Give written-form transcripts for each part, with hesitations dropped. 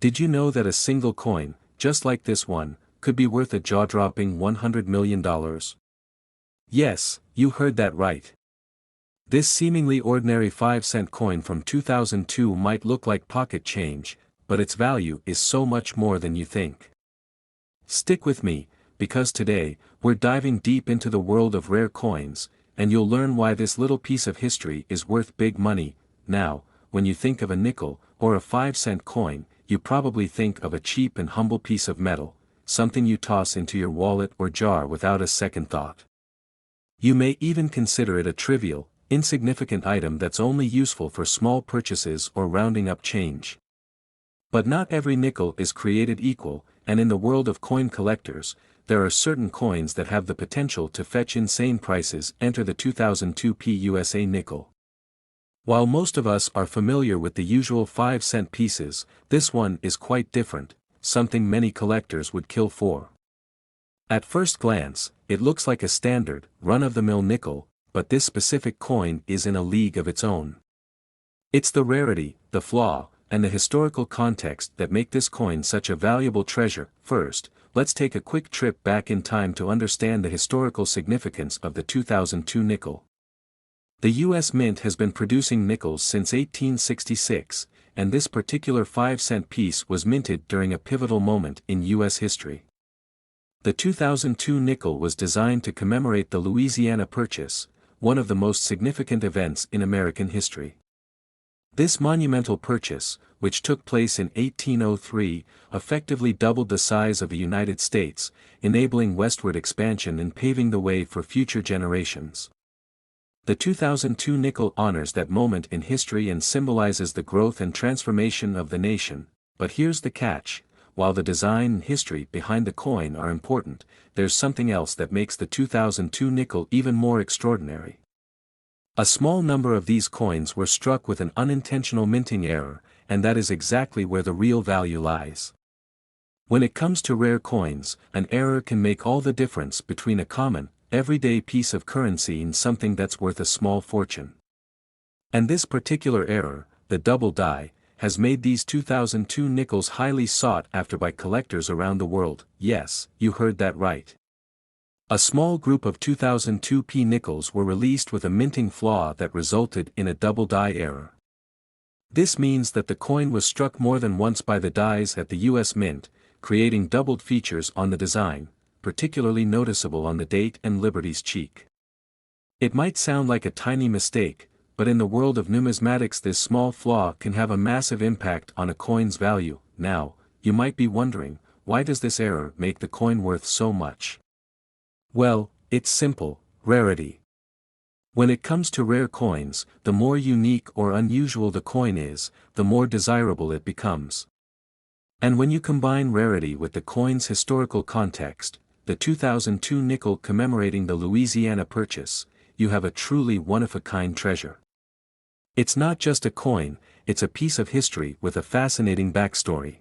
Did you know that a single coin, just like this one, could be worth a jaw-dropping $100 million? Yes, you heard that right. This seemingly ordinary 5-cent coin from 2002 might look like pocket change, but its value is so much more than you think. Stick with me, because today, we're diving deep into the world of rare coins, and you'll learn why this little piece of history is worth big money. Now, when you think of a nickel, or a 5-cent coin, you probably think of a cheap and humble piece of metal, something you toss into your wallet or jar without a second thought. You may even consider it a trivial, insignificant item that's only useful for small purchases or rounding up change. But not every nickel is created equal, and in the world of coin collectors, there are certain coins that have the potential to fetch insane prices. Enter the 2002 PUSA nickel. While most of us are familiar with the usual 5-cent pieces, this one is quite different, something many collectors would kill for. At first glance, it looks like a standard, run-of-the-mill nickel, but this specific coin is in a league of its own. It's the rarity, the flaw, and the historical context that make this coin such a valuable treasure. First, let's take a quick trip back in time to understand the historical significance of the 2002 nickel. The U.S. Mint has been producing nickels since 1866, and this particular 5-cent piece was minted during a pivotal moment in U.S. history. The 2002 nickel was designed to commemorate the Louisiana Purchase, one of the most significant events in American history. This monumental purchase, which took place in 1803, effectively doubled the size of the United States, enabling westward expansion and paving the way for future generations. The 2002 nickel honors that moment in history and symbolizes the growth and transformation of the nation. But here's the catch: while the design and history behind the coin are important, there's something else that makes the 2002 nickel even more extraordinary. A small number of these coins were struck with an unintentional minting error, and that is exactly where the real value lies. When it comes to rare coins, an error can make all the difference between a common, everyday piece of currency and something that's worth a small fortune. And this particular error, the double die, has made these 2002 nickels highly sought after by collectors around the world. Yes, you heard that right. A small group of 2002 P nickels were released with a minting flaw that resulted in a double die error. This means that the coin was struck more than once by the dies at the U.S. Mint, creating doubled features on the design, particularly noticeable on the date and Liberty's cheek. It might sound like a tiny mistake, but in the world of numismatics this small flaw can have a massive impact on a coin's value. Now, you might be wondering, why does this error make the coin worth so much? Well, it's simple: rarity. When it comes to rare coins, the more unique or unusual the coin is, the more desirable it becomes. And when you combine rarity with the coin's historical context, the 2002 nickel commemorating the Louisiana Purchase, you have a truly one-of-a-kind treasure. It's not just a coin, it's a piece of history with a fascinating backstory.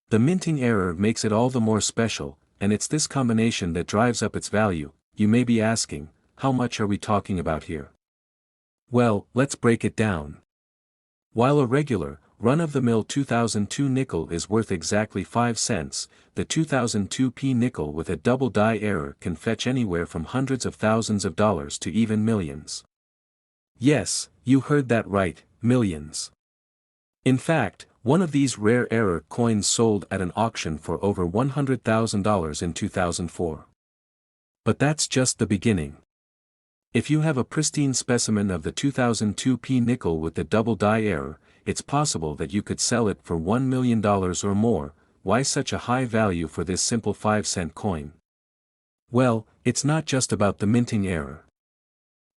The minting error makes it all the more special, and it's this combination that drives up its value. You may be asking, how much are we talking about here? Well, let's break it down. While a regular, run-of-the-mill 2002 nickel is worth exactly 5 cents, the 2002 P nickel with a double die error can fetch anywhere from hundreds of thousands of dollars to even millions. Yes, you heard that right, millions. In fact, one of these rare error coins sold at an auction for over $100,000 in 2004. But that's just the beginning. If you have a pristine specimen of the 2002 P nickel with the double die error, it's possible that you could sell it for $1 million or more. Why such a high value for this simple 5-cent coin? Well, it's not just about the minting error.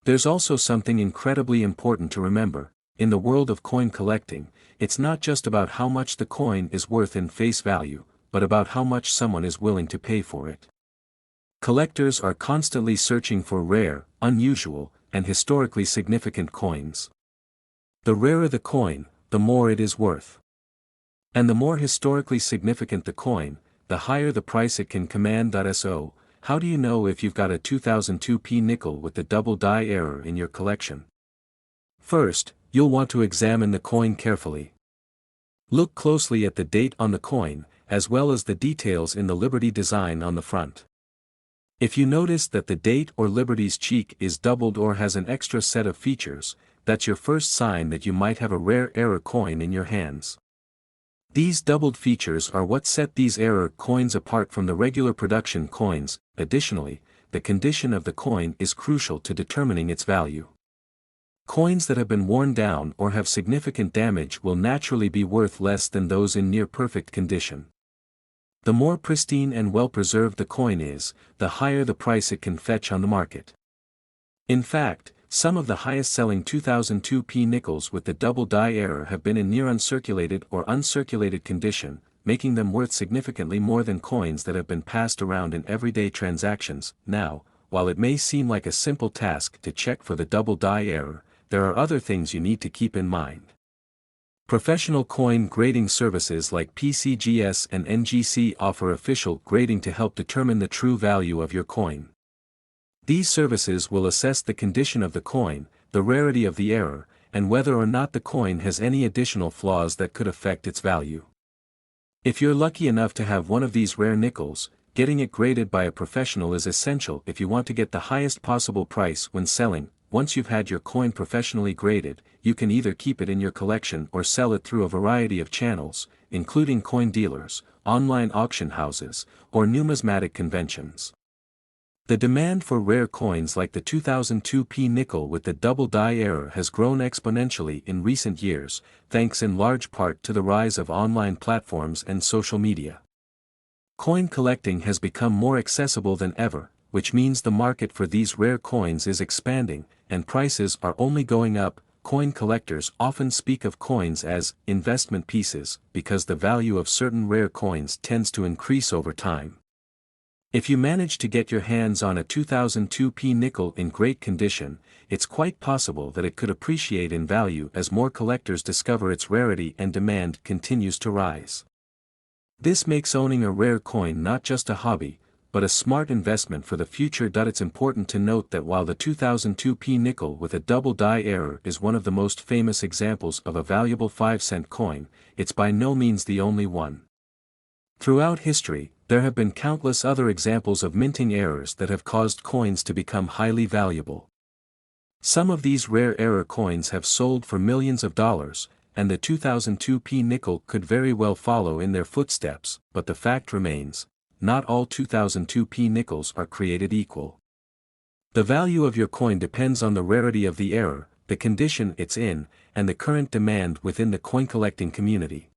There's also something incredibly important to remember. In the world of coin collecting, it's not just about how much the coin is worth in face value, but about how much someone is willing to pay for it. Collectors are constantly searching for rare, unusual, and historically significant coins. The rarer the coin, the more it is worth. And the more historically significant the coin, the higher the price it can command. So, how do you know if you've got a 2002 P nickel with the double die error in your collection? First, you'll want to examine the coin carefully. Look closely at the date on the coin, as well as the details in the Liberty design on the front. If you notice that the date or Liberty's cheek is doubled or has an extra set of features, that's your first sign that you might have a rare error coin in your hands. These doubled features are what set these error coins apart from the regular production coins. Additionally, the condition of the coin is crucial to determining its value. Coins that have been worn down or have significant damage will naturally be worth less than those in near-perfect condition. The more pristine and well-preserved the coin is, the higher the price it can fetch on the market. In fact, some of the highest-selling 2002 nickels with the double die error have been in near uncirculated or uncirculated condition, making them worth significantly more than coins that have been passed around in everyday transactions. Now, while it may seem like a simple task to check for the double die error, there are other things you need to keep in mind. Professional coin grading services like PCGS and NGC offer official grading to help determine the true value of your coin. These services will assess the condition of the coin, the rarity of the error, and whether or not the coin has any additional flaws that could affect its value. If you're lucky enough to have one of these rare nickels, getting it graded by a professional is essential if you want to get the highest possible price when selling. Once you've had your coin professionally graded, you can either keep it in your collection or sell it through a variety of channels, including coin dealers, online auction houses, or numismatic conventions. The demand for rare coins like the 2002 nickel with the double die error has grown exponentially in recent years, thanks in large part to the rise of online platforms and social media. Coin collecting has become more accessible than ever, which means the market for these rare coins is expanding, and prices are only going up. Coin collectors often speak of coins as investment pieces because the value of certain rare coins tends to increase over time. If you manage to get your hands on a 2002 nickel in great condition, it's quite possible that it could appreciate in value as more collectors discover its rarity and demand continues to rise. This makes owning a rare coin not just a hobby, but a smart investment for the future. It's important to note that while the 2002 nickel with a double die error is one of the most famous examples of a valuable 5-cent coin, it's by no means the only one. Throughout history, there have been countless other examples of minting errors that have caused coins to become highly valuable. Some of these rare error coins have sold for millions of dollars, and the 2002 nickel could very well follow in their footsteps, but the fact remains, not all 2002 nickels are created equal. The value of your coin depends on the rarity of the error, the condition it's in, and the current demand within the coin collecting community.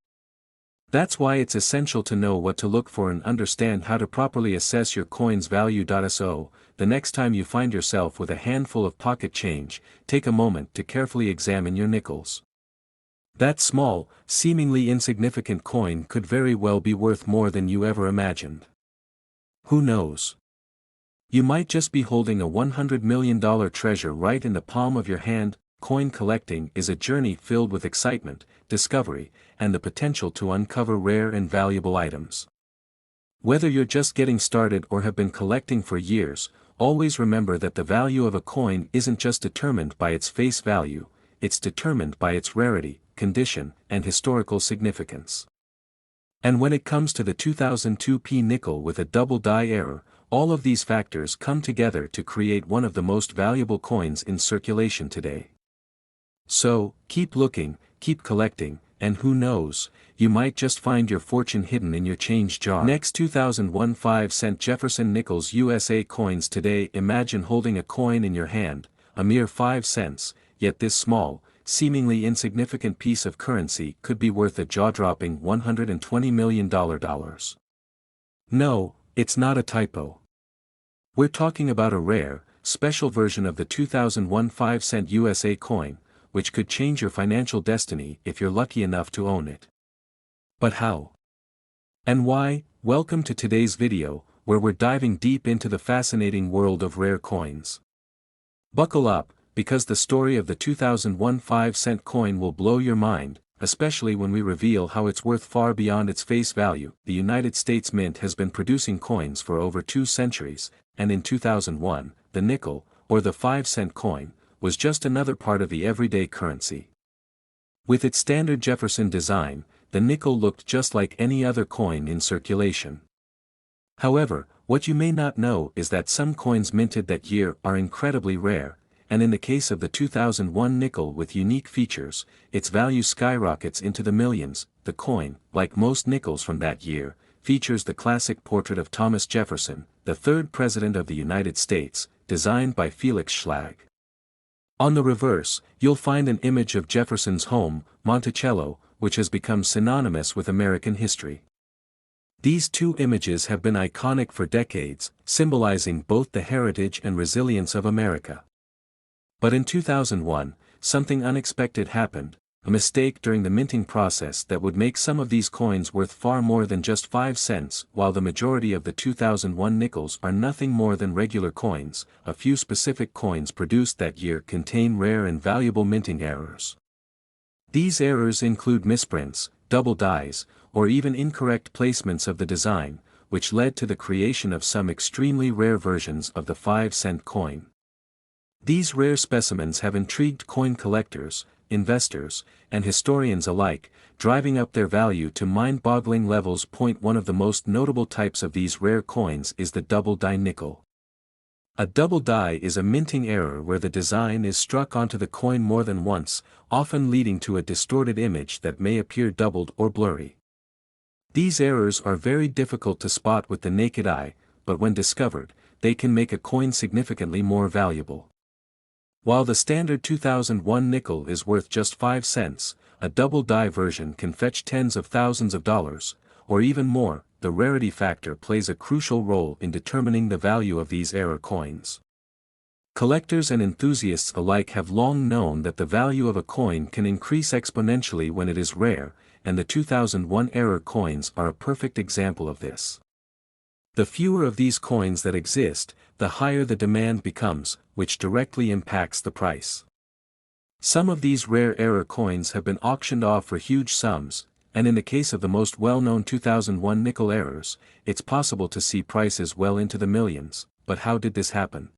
That's why it's essential to know what to look for and understand how to properly assess your coin's value. So, the next time you find yourself with a handful of pocket change, take a moment to carefully examine your nickels. That small, seemingly insignificant coin could very well be worth more than you ever imagined. Who knows? You might just be holding a $100 million treasure right in the palm of your hand. Coin collecting is a journey filled with excitement, discovery, and the potential to uncover rare and valuable items. Whether you're just getting started or have been collecting for years, always remember that the value of a coin isn't just determined by its face value, it's determined by its rarity, condition, and historical significance. And when it comes to the 2002 nickel with a double die error, all of these factors come together to create one of the most valuable coins in circulation today. So, keep looking, keep collecting, and who knows, you might just find your fortune hidden in your change jar. Next, 2001 5-cent Jefferson Nickels USA coins. Today, imagine holding a coin in your hand, a mere 5 cents, yet this small, seemingly insignificant piece of currency could be worth a jaw-dropping $120 million. No, it's not a typo. We're talking about a rare, special version of the 2001 5-cent USA coin, which could change your financial destiny if you're lucky enough to own it. But how? And why? Welcome to today's video, where we're diving deep into the fascinating world of rare coins. Buckle up, because the story of the 2001 5-cent coin will blow your mind, especially when we reveal how it's worth far beyond its face value. The United States Mint has been producing coins for over 2 centuries, and in 2001, the nickel, or the 5-cent coin, was just another part of the everyday currency. With its standard Jefferson design, the nickel looked just like any other coin in circulation. However, what you may not know is that some coins minted that year are incredibly rare, and in the case of the 2001 nickel with unique features, its value skyrockets into the millions. The coin, like most nickels from that year, features the classic portrait of Thomas Jefferson, the third President of the United States, designed by Felix Schlag. On the reverse, you'll find an image of Jefferson's home, Monticello, which has become synonymous with American history. These two images have been iconic for decades, symbolizing both the heritage and resilience of America. But in 2001, something unexpected happened, a mistake during the minting process that would make some of these coins worth far more than just 5 cents. While the majority of the 2001 nickels are nothing more than regular coins, a few specific coins produced that year contain rare and valuable minting errors. These errors include misprints, double dies, or even incorrect placements of the design, which led to the creation of some extremely rare versions of the 5-cent coin. These rare specimens have intrigued coin collectors, investors, and historians alike, driving up their value to mind-boggling levels. One of the most notable types of these rare coins is the double die nickel. A double die is a minting error where the design is struck onto the coin more than once, often leading to a distorted image that may appear doubled or blurry. These errors are very difficult to spot with the naked eye, but when discovered, they can make a coin significantly more valuable. While the standard 2001 nickel is worth just 5 cents, a double die version can fetch tens of thousands of dollars, or even more. The rarity factor plays a crucial role in determining the value of these error coins. Collectors and enthusiasts alike have long known that the value of a coin can increase exponentially when it is rare, and the 2001 error coins are a perfect example of this. The fewer of these coins that exist, the higher the demand becomes, which directly impacts the price. Some of these rare error coins have been auctioned off for huge sums, and in the case of the most well-known 2001 nickel errors, it's possible to see prices well into the millions. But how did this happen?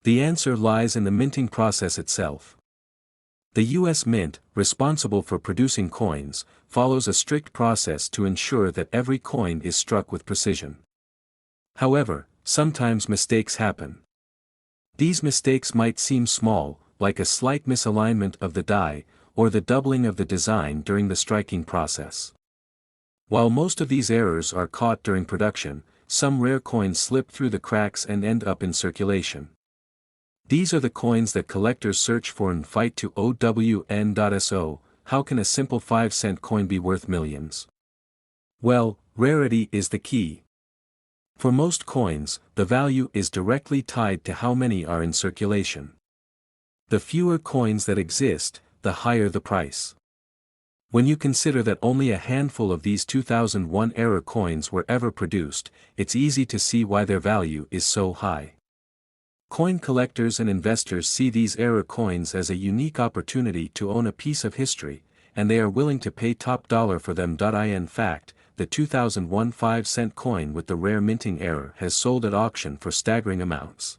The answer lies in the minting process itself. The U.S. Mint, responsible for producing coins, follows a strict process to ensure that every coin is struck with precision. However, sometimes mistakes happen. These mistakes might seem small, like a slight misalignment of the die, or the doubling of the design during the striking process. While most of these errors are caught during production, some rare coins slip through the cracks and end up in circulation. These are the coins that collectors search for and fight to OWN.SO. How can a simple 5-cent coin be worth millions? Well, rarity is the key. For most coins, the value is directly tied to how many are in circulation. The fewer coins that exist, the higher the price. When you consider that only a handful of these 2001 error coins were ever produced, it's easy to see why their value is so high. Coin collectors and investors see these error coins as a unique opportunity to own a piece of history, and they are willing to pay top dollar for them. In fact, the 2001 5-cent coin with the rare minting error has sold at auction for staggering amounts.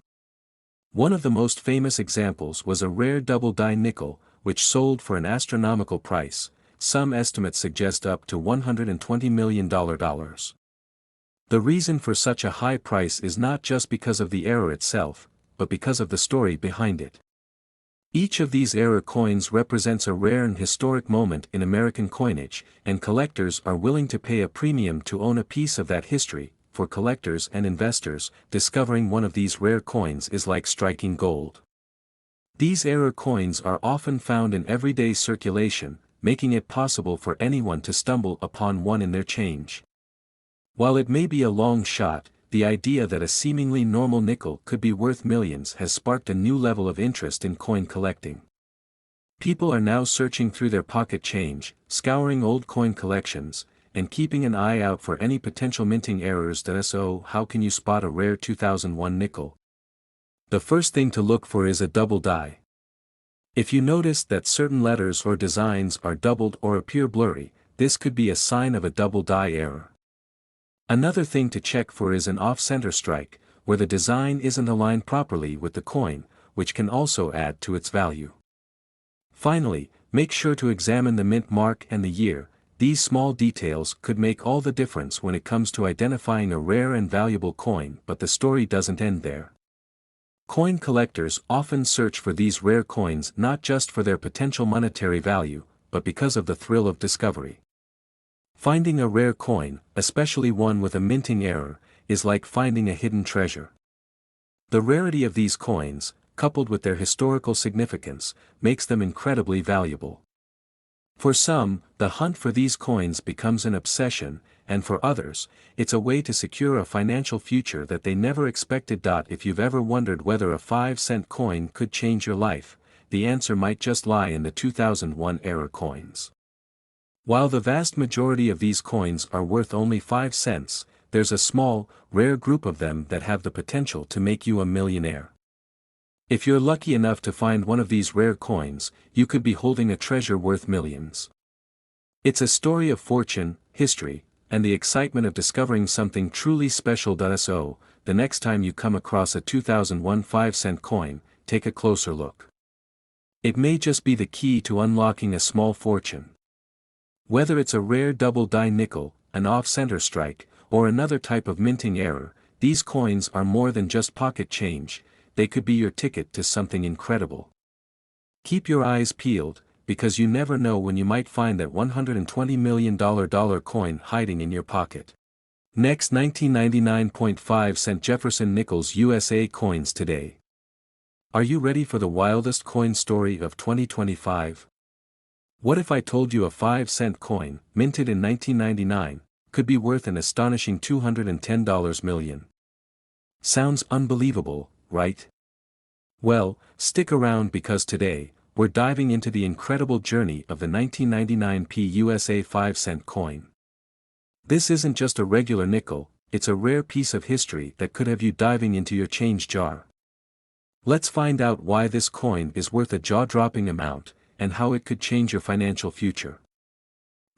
One of the most famous examples was a rare double die nickel, which sold for an astronomical price. Some estimates suggest up to $120 million. The reason for such a high price is not just because of the error itself, but because of the story behind it. Each of these error coins represents a rare and historic moment in American coinage, and collectors are willing to pay a premium to own a piece of that history. For collectors and investors, discovering one of these rare coins is like striking gold. These error coins are often found in everyday circulation, making it possible for anyone to stumble upon one in their change. While it may be a long shot, the idea that a seemingly normal nickel could be worth millions has sparked a new level of interest in coin collecting. People are now searching through their pocket change, scouring old coin collections, and keeping an eye out for any potential minting errors. So, how can you spot a rare 2001 nickel? The first thing to look for is a double die. If you notice that certain letters or designs are doubled or appear blurry, this could be a sign of a double die error. Another thing to check for is an off-center strike, where the design isn't aligned properly with the coin, which can also add to its value. Finally, make sure to examine the mint mark and the year. these small details could make all the difference when it comes to identifying a rare and valuable coin, but the story doesn't end there. Coin collectors often search for these rare coins not just for their potential monetary value, but because of the thrill of discovery. Finding a rare coin, especially one with a minting error, is like finding a hidden treasure. The rarity of these coins, coupled with their historical significance, makes them incredibly valuable. For some, the hunt for these coins becomes an obsession, and for others, it's a way to secure a financial future that they never expected. If you've ever wondered whether a 5-cent coin could change your life, the answer might just lie in the 2001 era coins. While the vast majority of these coins are worth only 5 cents, there's a small, rare group of them that have the potential to make you a millionaire. If you're lucky enough to find one of these rare coins, you could be holding a treasure worth millions. It's a story of fortune, history, and the excitement of discovering something truly special. So, the next time you come across a 2001 5-cent coin, take a closer look. It may just be the key to unlocking a small fortune. Whether it's a rare double-die nickel, an off-center strike, or another type of minting error, these coins are more than just pocket change. They could be your ticket to something incredible. Keep your eyes peeled, because you never know when you might find that $120 million coin hiding in your pocket. Next, 1999.5-cent Jefferson Nickels USA coins today. Are you ready for the wildest coin story of 2025? What if I told you a 5-cent coin, minted in 1999, could be worth an astonishing $210 million? Sounds unbelievable, right? Well, stick around because today, we're diving into the incredible journey of the 1999 USA 5-cent coin. This isn't just a regular nickel, it's a rare piece of history that could have you diving into your change jar. Let's find out why this coin is worth a jaw-dropping amount, and how it could change your financial future.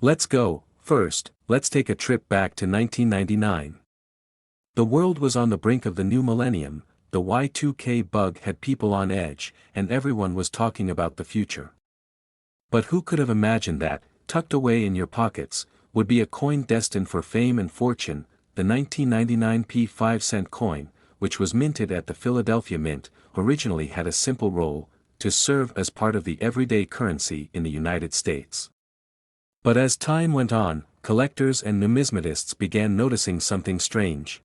Let's go. First, let's take a trip back to 1999. The world was on the brink of the new millennium. The Y2K bug had people on edge, and everyone was talking about the future. But who could have imagined that, tucked away in your pockets, would be a coin destined for fame and fortune? The 1999 5-cent coin, which was minted at the Philadelphia Mint, originally had a simple role: to serve as part of the everyday currency in the United States. But as time went on, collectors and numismatists began noticing something strange.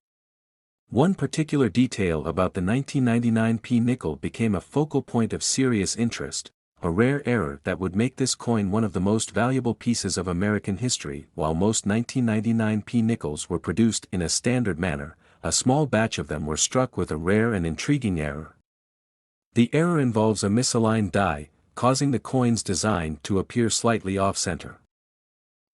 One particular detail about the 1999 nickel became a focal point of serious interest: a rare error that would make this coin one of the most valuable pieces of American history. While most 1999 nickels were produced in a standard manner, a small batch of them were struck with a rare and intriguing error. The error involves a misaligned die, causing the coin's design to appear slightly off-center.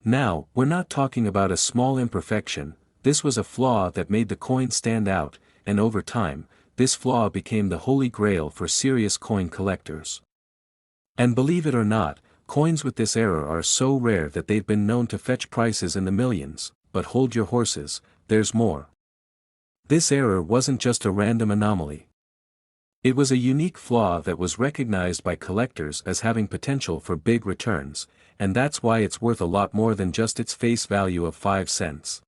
Now, we're not talking about a small imperfection. This was a flaw that made the coin stand out, and over time, this flaw became the holy grail for serious coin collectors. And believe it or not, coins with this error are so rare that they've been known to fetch prices in the millions. But hold your horses, there's more. This error wasn't just a random anomaly. It was a unique flaw that was recognized by collectors as having potential for big returns, and that's why it's worth a lot more than just its face value of 5 cents.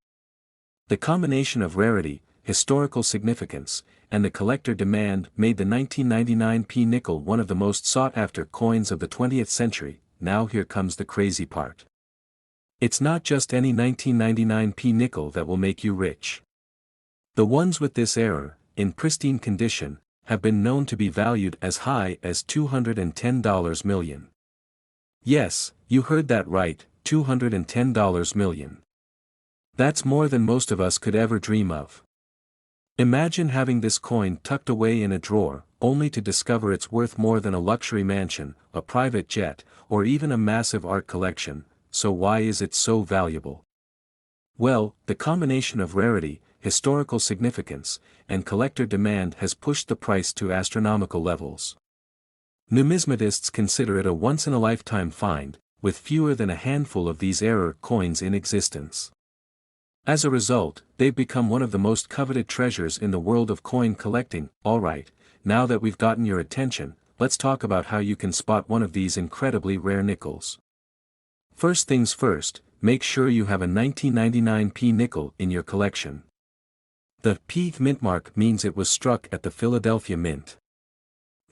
The combination of rarity, historical significance, and the collector demand made the 1999 nickel one of the most sought-after coins of the 20th century. Now here comes the crazy part. It's not just any 1999 nickel that will make you rich. The ones with this error, in pristine condition, have been known to be valued as high as $210 million. Yes, you heard that right, $210 million. That's more than most of us could ever dream of. Imagine having this coin tucked away in a drawer, only to discover it's worth more than a luxury mansion, a private jet, or even a massive art collection. So why is it so valuable? Well, the combination of rarity, historical significance, and collector demand has pushed the price to astronomical levels. Numismatists consider it a once-in-a-lifetime find, with fewer than a handful of these error coins in existence. As a result, they've become one of the most coveted treasures in the world of coin collecting. Alright, now that we've gotten your attention, let's talk about how you can spot one of these incredibly rare nickels. First things first, make sure you have a 1999 P nickel in your collection. The P mint mark means it was struck at the Philadelphia Mint.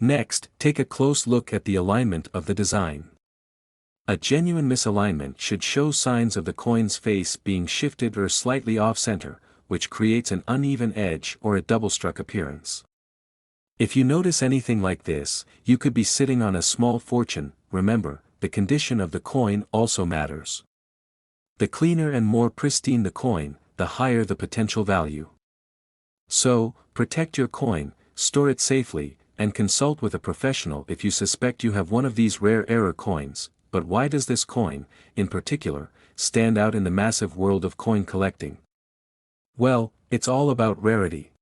Next, take a close look at the alignment of the design. A genuine misalignment should show signs of the coin's face being shifted or slightly off-center, which creates an uneven edge or a double-struck appearance. If you notice anything like this, you could be sitting on a small fortune. Remember, the condition of the coin also matters. The cleaner and more pristine the coin, the higher the potential value. So, protect your coin, store it safely, and consult with a professional if you suspect you have one of these rare error coins. But why does this coin, in particular, stand out in the massive world of coin collecting? Well, it's all about rarity.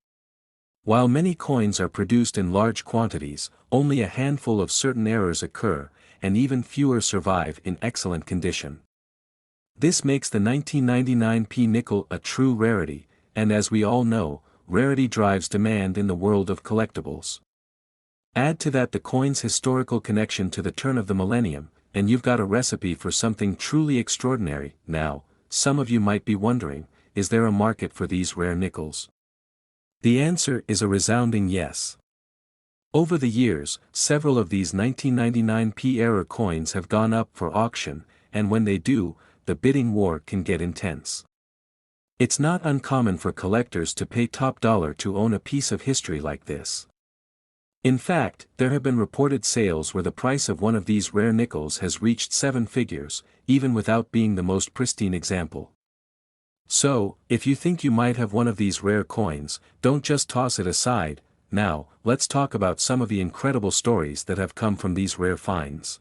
While many coins are produced in large quantities, only a handful of certain errors occur, and even fewer survive in excellent condition. This makes the 1999 P nickel a true rarity, and as we all know, rarity drives demand in the world of collectibles. Add to that the coin's historical connection to the turn of the millennium, and you've got a recipe for something truly extraordinary. Now, some of you might be wondering, is there a market for these rare nickels? The answer is a resounding yes. Over the years, several of these 1999 P error coins have gone up for auction, and when they do, the bidding war can get intense. It's not uncommon for collectors to pay top dollar to own a piece of history like this. In fact, there have been reported sales where the price of one of these rare nickels has reached 7 figures, even without being the most pristine example. So, if you think you might have one of these rare coins, don't just toss it aside. Now, let's talk about some of the incredible stories that have come from these rare finds.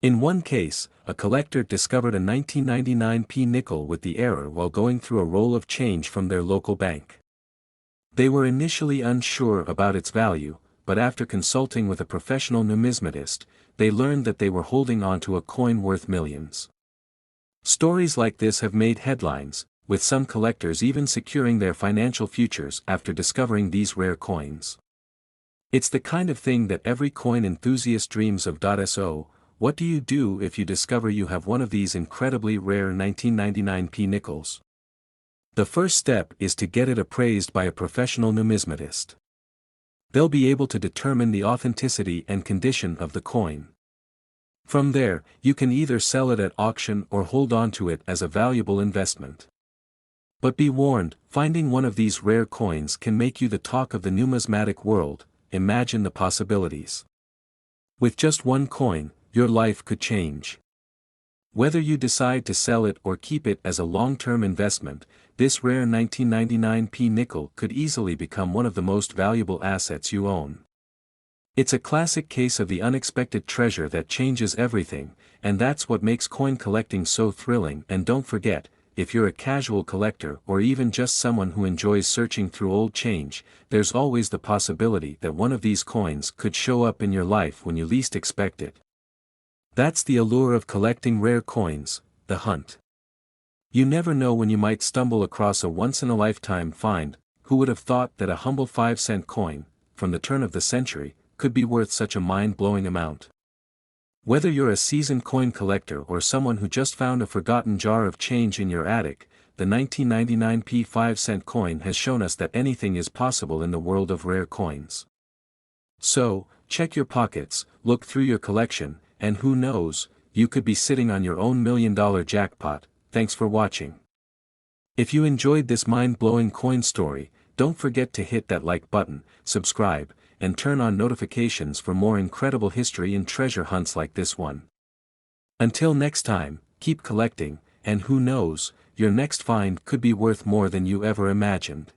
In one case, a collector discovered a 1999 P nickel with the error while going through a roll of change from their local bank. They were initially unsure about its value, but after consulting with a professional numismatist, they learned that they were holding onto a coin worth millions. Stories like this have made headlines, with some collectors even securing their financial futures after discovering these rare coins. It's the kind of thing that every coin enthusiast dreams of. So, what do you do if you discover you have one of these incredibly rare 1999 P nickels? The first step is to get it appraised by a professional numismatist. They'll be able to determine the authenticity and condition of the coin. From there, you can either sell it at auction or hold on to it as a valuable investment. But be warned, finding one of these rare coins can make you the talk of the numismatic world. Imagine the possibilities. With just one coin, your life could change. Whether you decide to sell it or keep it as a long-term investment, this rare 1999 P nickel could easily become one of the most valuable assets you own. It's a classic case of the unexpected treasure that changes everything, and that's what makes coin collecting so thrilling. And don't forget, if you're a casual collector or even just someone who enjoys searching through old change, there's always the possibility that one of these coins could show up in your life when you least expect it. That's the allure of collecting rare coins, the hunt. You never know when you might stumble across a once-in-a-lifetime find. Who would have thought that a humble 5-cent coin, from the turn of the century, could be worth such a mind-blowing amount? Whether you're a seasoned coin collector or someone who just found a forgotten jar of change in your attic, the 1999 P 5-cent coin has shown us that anything is possible in the world of rare coins. So, check your pockets, look through your collection, and who knows, you could be sitting on your own $1 million jackpot. Thanks for watching. If you enjoyed this mind-blowing coin story, don't forget to hit that like button, subscribe, and turn on notifications for more incredible history and treasure hunts like this one. Until next time, keep collecting, and who knows, your next find could be worth more than you ever imagined.